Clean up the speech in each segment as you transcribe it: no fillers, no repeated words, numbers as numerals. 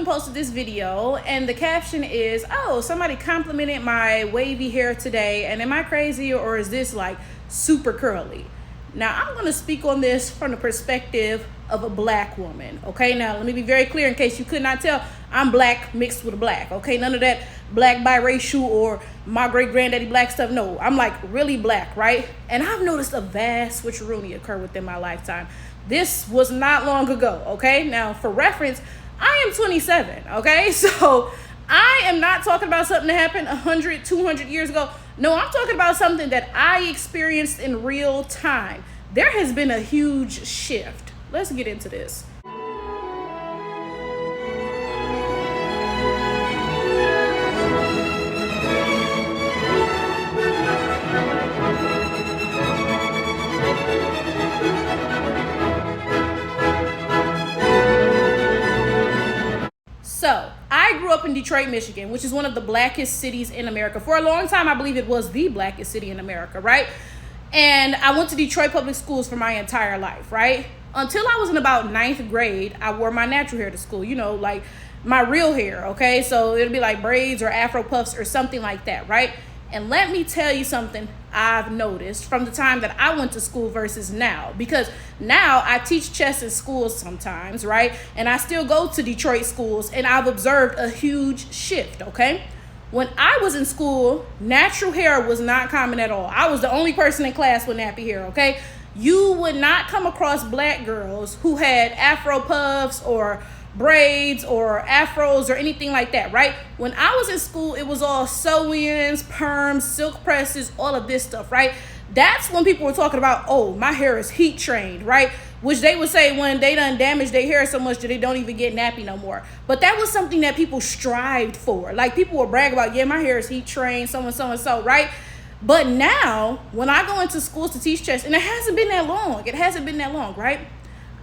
posted this video and the caption is, oh, somebody complimented my wavy hair today, and am I crazy or is this like super curly? Now, I'm going to speak on this from the perspective of a black woman, okay? Now, let me be very clear in case you could not tell. I'm black mixed with a black, okay? None of that black biracial or my great-granddaddy black stuff. No, I'm like really black, right? And I've noticed a vast switcheroonie occur within my lifetime. This was not long ago, okay? Now, for reference, I am 27, okay? So I am not talking about something that happened 100, 200 years ago. No, I'm talking about something that I experienced in real time. There has been a huge shift. Let's get into this. So, I grew up in Detroit, Michigan, which is one of the blackest cities in America. For a long time, I believe it was the blackest city in America, right? And I went to Detroit public schools for my entire life, right? Until I was in about 9th grade, I wore my natural hair to school, you know, like my real hair, okay? So it'll be like braids or Afro puffs or something like that, right? And let me tell you something I've noticed from the time that I went to school versus now, because now I teach chess in schools sometimes, right? And I still go to Detroit schools, and I've observed a huge shift, okay? When I was in school, natural hair was not common at all. I was the only person in class with nappy hair, okay? You would not come across black girls who had Afro puffs or braids or afros or anything like that, right? When I was in school, it was all sew-ins, perms, silk presses, all of this stuff, right? That's when people were talking about, oh, my hair is heat trained, right? Which they would say when they done damaged their hair so much that they don't even get nappy no more. But that was something that people strived for. Like people would brag about, yeah, my hair is heat trained, so and so and so, right? But now, when I go into schools to teach chess, and it hasn't been that long, right?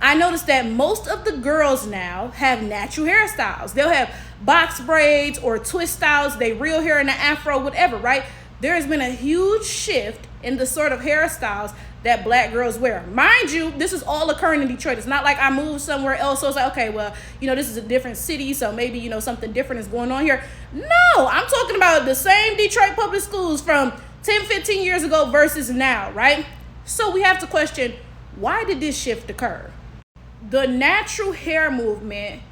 I noticed that most of the girls now have natural hairstyles. They'll have box braids or twist styles, they real hair in the afro, whatever, right? There has been a huge shift in the sort of hairstyles that black girls wear. Mind you, this is all occurring in Detroit. It's not like I moved somewhere else, so it's like, okay, well, you know, this is a different city, so maybe, you know, something different is going on here. No, I'm talking about the same Detroit public schools from 10, 15 years ago versus now, right? So we have to question, why did this shift occur? The natural hair movement,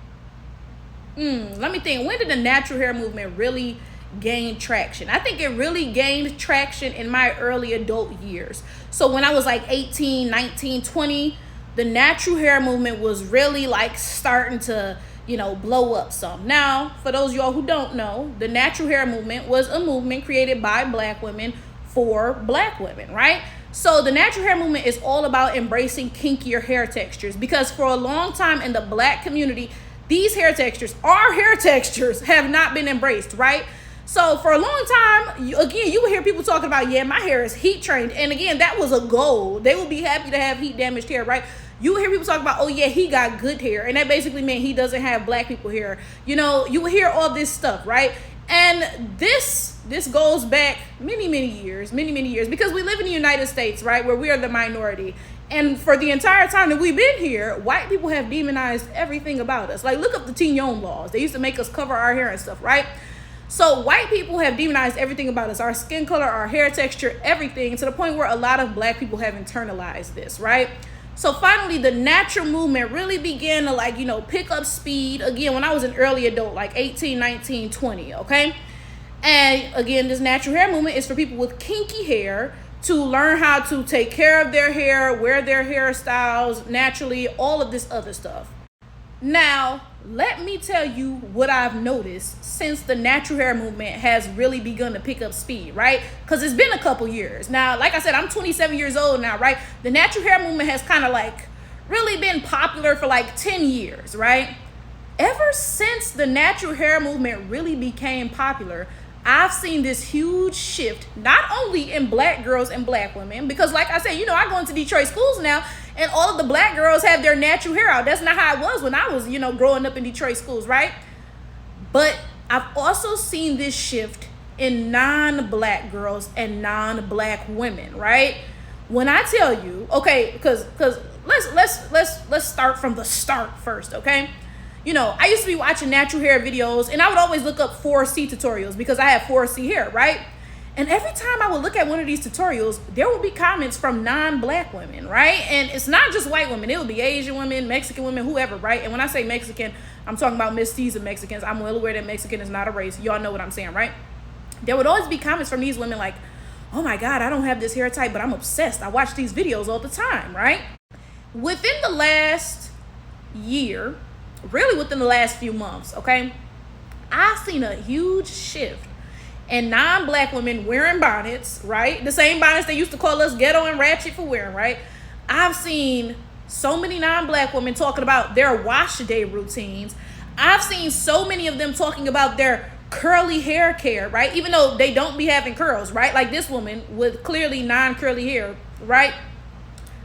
let me think, when did the natural hair movement really gain traction? I think it really gained traction in my early adult years. So when I was like 18, 19, 20, the natural hair movement was really like starting to, you know, blow up some. Now, for those of y'all who don't know, the natural hair movement was a movement created by black women for black women, right? So the natural hair movement is all about embracing kinkier hair textures, because for a long time in the black community, these hair textures, our hair textures, have not been embraced, right? So for a long time, you would hear people talking about, yeah, my hair is heat trained. And again, that was a goal. They would be happy to have heat damaged hair, right? You would hear people talk about, oh yeah, he got good hair. And that basically meant he doesn't have black people hair. You know, you would hear all this stuff, right? And this goes back many years, because we live in the United States, right, where we are the minority. And for the entire time that we've been here, white people have demonized everything about us. Like, look up the Tignon laws. They used to make us cover our hair and stuff, right? So white people have demonized everything about us, our skin color, our hair texture, everything, to the point where a lot of black people have internalized this, right? So finally, the natural movement really began to, like, you know, pick up speed again when I was an early adult, like 18, 19, 20, okay? And again, this natural hair movement is for people with kinky hair to learn how to take care of their hair, wear their hairstyles naturally, all of this other stuff. Now, let me tell you what I've noticed since the natural hair movement has really begun to pick up speed, right? Because it's been a couple years. Now, like I said, I'm 27 years old now, right? The natural hair movement has kind of like really been popular for like 10 years, right? Ever since the natural hair movement really became popular, I've seen this huge shift, not only in black girls and black women, because like I said, you know, I go into Detroit schools now, and all of the black girls have their natural hair out. That's not how it was when I was, you know, growing up in Detroit schools, right? But I've also seen this shift in non-black girls and non-black women, right? When I tell you, okay, because let's start from the start first, okay? I used to be watching natural hair videos, and I would always look up 4C tutorials because I have 4C hair, right? And every time I would look at one of these tutorials, there would be comments from non-black women, right? And it's not just white women. It would be Asian women, Mexican women, whoever, right? And when I say Mexican, I'm talking about mestizo Mexicans. I'm well aware that Mexican is not a race. Y'all know what I'm saying, right? There would always be comments from these women like, oh my God, I don't have this hair type, but I'm obsessed. I watch these videos all the time, right? Within the last year, really within the last few months, okay, I've seen a huge shift in non-black women wearing bonnets, right? The same bonnets they used to call us ghetto and ratchet for wearing, right? I've seen so many non-black women talking about their wash day routines. I've seen so many of them talking about their curly hair care, right? Even though they don't be having curls, right? Like this woman with clearly non-curly hair, right?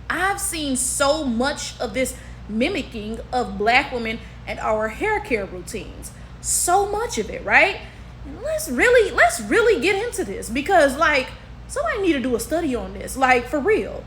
I've seen so much of this mimicking of black women and our hair care routines. So much of it, right? And let's really get into this because like somebody need to do a study on this, like for real.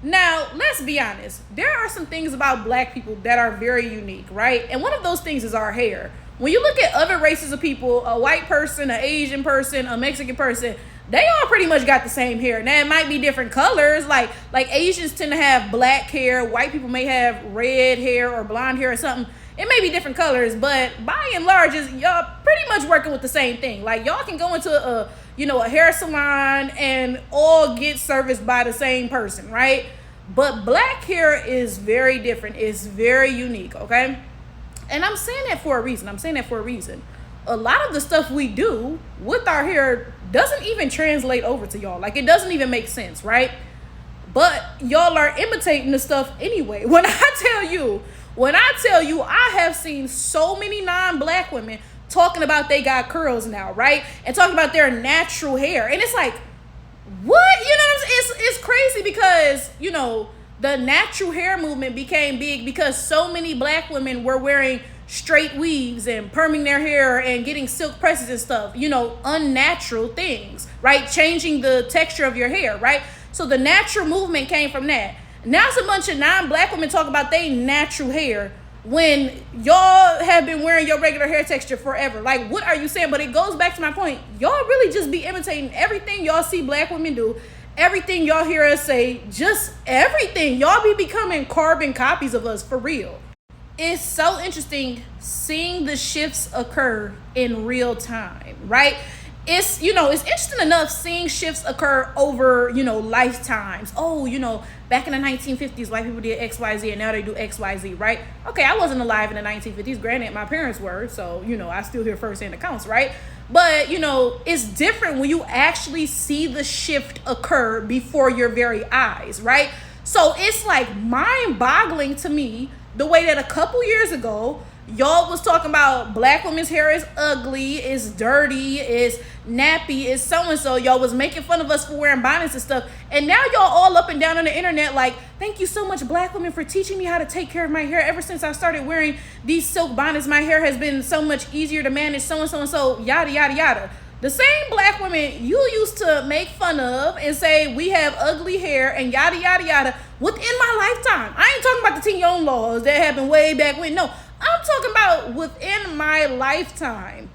Now, let's be honest. There are some things about black people that are very unique, right? And one of those things is our hair. When you look at other races of people, a white person, an Asian person, a Mexican person, they all pretty much got the same hair. Now, it might be different colors. Like Asians tend to have black hair. White people may have red hair or blonde hair or something. It may be different colors, but by and large, y'all pretty much working with the same thing. Like y'all can go into a hair salon and all get serviced by the same person, right? But black hair is very different. It's very unique, okay? And I'm saying that for a reason. A lot of the stuff we do with our hair doesn't even translate over to y'all. Like it doesn't even make sense, right? But y'all are imitating the stuff anyway. When I tell you, I have seen so many non-black women talking about they got curls now, right? And talking about their natural hair. And it's like, what? You know what I'm saying? It's crazy because, the natural hair movement became big because so many black women were wearing straight weaves and perming their hair and getting silk presses and stuff, unnatural things, right? Changing the texture of your hair, right? So the natural movement came from that. Now it's a bunch of non-black women talk about their natural hair when y'all have been wearing your regular hair texture forever. Like, what are you saying? But it goes back to my point. Y'all really just be imitating everything y'all see black women do, everything y'all hear us say, just everything. Y'all be becoming carbon copies of us for real. It's so interesting seeing the shifts occur in real time, right? It's interesting enough seeing shifts occur over, lifetimes. Oh, back in the 1950s, white people did X, Y, Z, and now they do X, Y, Z, right? Okay, I wasn't alive in the 1950s. Granted, my parents were, so, I still hear firsthand accounts, right? But, it's different when you actually see the shift occur before your very eyes, right? So it's like mind-boggling to me the way that a couple years ago, y'all was talking about black women's hair is ugly, is dirty, is nappy, is so-and-so. Y'all was making fun of us for wearing bonnets and stuff. And now y'all all up and down on the internet like, thank you so much, black women, for teaching me how to take care of my hair. Ever since I started wearing these silk bonnets, my hair has been so much easier to manage, so-and-so and so, yada, yada, yada. The same black women you used to make fun of and say we have ugly hair and yada, yada, yada within my lifetime. I ain't talking about the teen young laws that happened way back when. No, I'm talking about within my lifetime.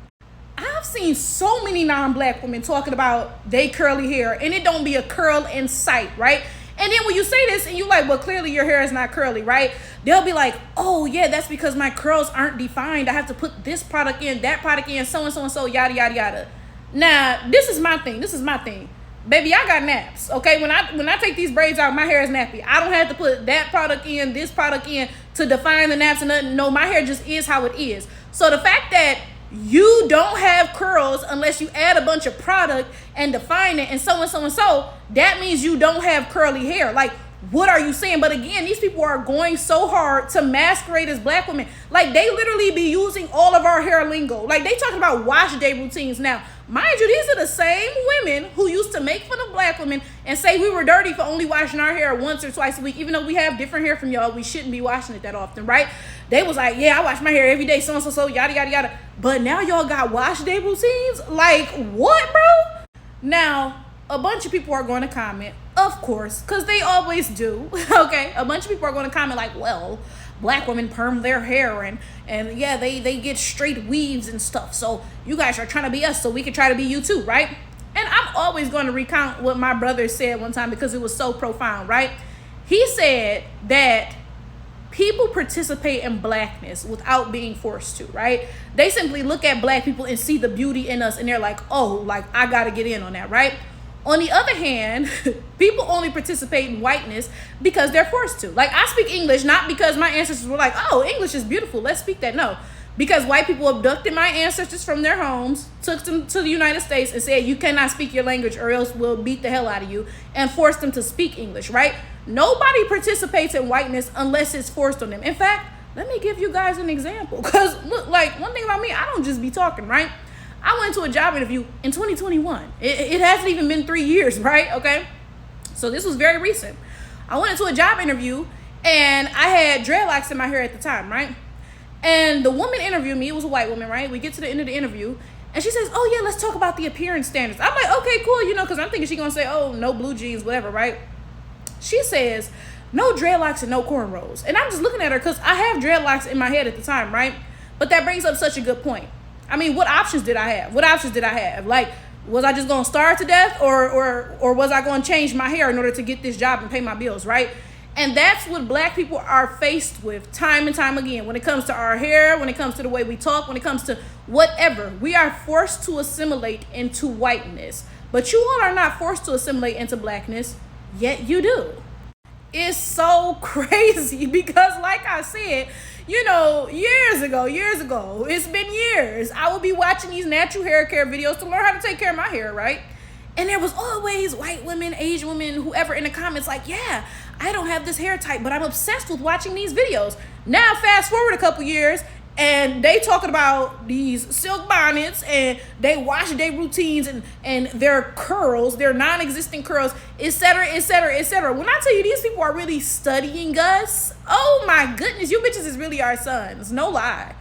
I've seen so many non-black women talking about they curly hair and it don't be a curl in sight, right? And then when you say this and you like, well, clearly your hair is not curly, right? They'll be like, oh yeah, that's because my curls aren't defined. I have to put this product in, that product in, so-and-so and so, yada, yada, yada. Now, this is my thing. Baby, I got naps, okay? When I take these braids out, my hair is nappy. I don't have to put that product in, this product in to define the naps and nothing. No, my hair just is how it is. So the fact that you don't have curls unless you add a bunch of product and define it and so, that means you don't have curly hair. Like, what are you saying? But again, these people are going so hard to masquerade as black women. Like, they literally be using all of our hair lingo. Like, they talking about wash day routines now. Mind you, these are the same women who used to make fun of black women and say we were dirty for only washing our hair once or twice a week. Even though we have different hair from y'all, we shouldn't be washing it that often, right? They was like, yeah, I wash my hair every day, so, yada, yada, yada. But now y'all got wash day routines? Like, what, bro? Now, a bunch of people are going to comment, of course, because they always do, okay? A bunch of people are going to comment like, well, black women perm their hair, and yeah, they get straight weaves and stuff. So you guys are trying to be us, so we can try to be you too, right? And I'm always going to recount what my brother said one time because it was so profound, right? He said that people participate in blackness without being forced to, right? They simply look at black people and see the beauty in us, and they're like, oh, like, I gotta get in on that, right? On the other hand, people only participate in whiteness because they're forced to. Like, I speak English not because my ancestors were like, oh, English is beautiful, let's speak that. No, because white people abducted my ancestors from their homes, took them to the United States and said, you cannot speak your language or else we'll beat the hell out of you, and forced them to speak English, right? Nobody participates in whiteness unless it's forced on them. In fact, let me give you guys an example. Because look, like, one thing about me, I don't just be talking, right? I went to a job interview in 2021. It hasn't even been 3 years, right? Okay. So this was very recent. I went into a job interview and I had dreadlocks in my hair at the time, right? And the woman interviewed me. It was a white woman, right? We get to the end of the interview and she says, oh yeah, let's talk about the appearance standards. I'm like, okay, cool. You know, because I'm thinking she's going to say, oh, no blue jeans, whatever, right? She says, no dreadlocks and no cornrows. And I'm just looking at her because I have dreadlocks in my head at the time, right? But that brings up such a good point. I mean, what options did I have? What options did I have? Like, was I just going to starve to death or was I going to change my hair in order to get this job and pay my bills, right? And that's what black people are faced with time and time again. When it comes to our hair, when it comes to the way we talk, when it comes to whatever, we are forced to assimilate into whiteness. But you all are not forced to assimilate into blackness, yet you do. It's so crazy because, like I said, you know, years ago, it's been years, I would be watching these natural hair care videos to learn how to take care of my hair, right? And there was always white women, Asian women, whoever in the comments like, yeah, I don't have this hair type, but I'm obsessed with watching these videos. Now, fast forward a couple years, and they talking about these silk bonnets, and they wash their routines and their curls, their non-existent curls, etc., etc., etc. When I tell you these people are really studying us, oh my goodness, you bitches is really our sons. No lie.